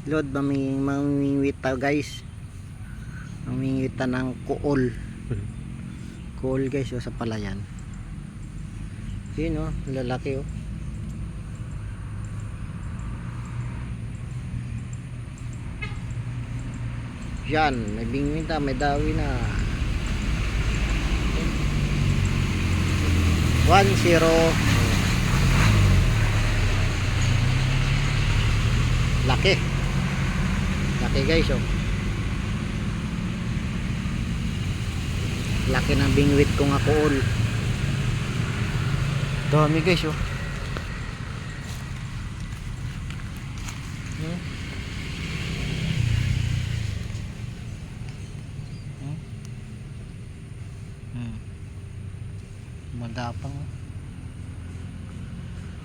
Lord, mamingwit tayo guys. Mamingwit tayo ng kuol. Kuol guys, sa palayan. Yun o, lalaki o. Yan, may bingwit na, may dawi na. 1-0. Laki. Laki guys oh. Laki ng bingwit kong akuol. Dami guys oh. Madapang oh.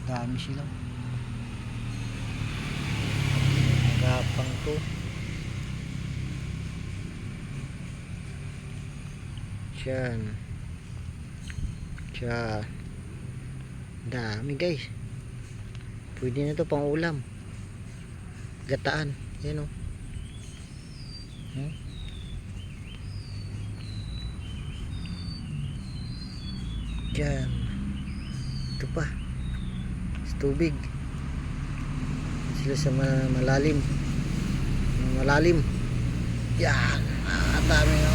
Dami sila. Madapang to. Yan. Yan. Dami guys. Pwede na to pang ulam. Gataan. Yan o. Yan. Ito pa. Sa tubig. Sila sa malalim. Malalim. Yan. Dami o.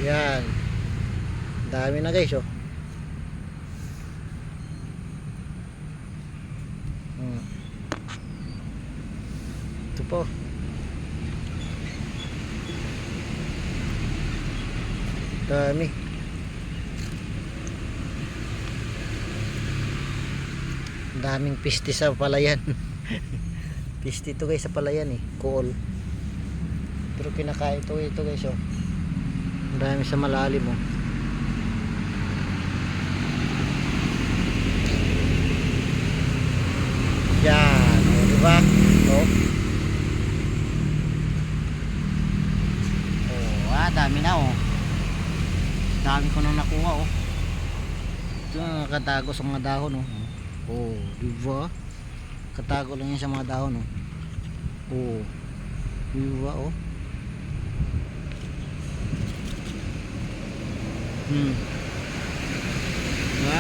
Yan. Dami na guys oh. Ito po. Dami. Daming piste sa palayan. Piste ito guys sa palayan eh. Kuol. Pero kinakain ito guys oh. Dami sa malalim oh. Yan, oh, diba? Oh. Oh, dami na oh. Dami ko nang nakuha oh. Ito nakatago sa mga dahon oh. Oh, diba? Katago lang yan sa mga dahon oh. Oh. Diba oh. Diba?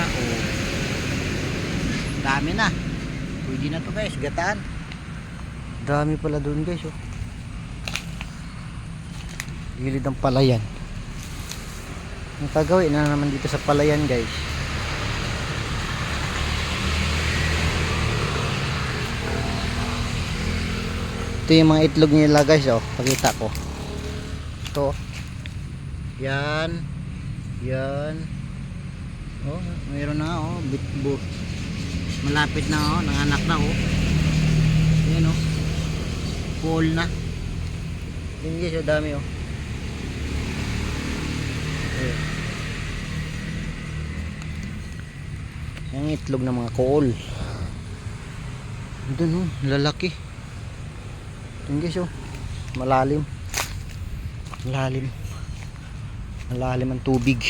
Oh. Dami na. Pwede na to guys, gataan. Dami pala doon guys oh. Gilid ng palayan. Ang kagawin na naman dito sa palayan guys. Ito yung mga itlog nila guys oh. Pakita ko. Ito. Yan. Yan. Oh, mayroon na oh, bitbo. Malapit na oh, nanganak na oh. Ayan oh. Full na. Yan guys, oh, dami oh. Ayan. Yung itlog ng mga kool. Doon oh, lalaki. Yan guys oh. Malalim. Malalim. Malalim ang tubig.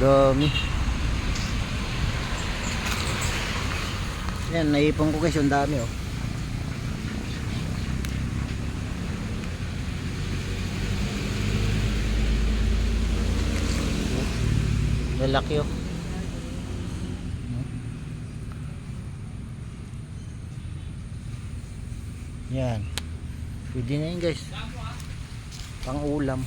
Dami. Yan, naipon ko guys yung dami oh. Lalaki oh. Yan. Pwede na yun guys. Pang ulam.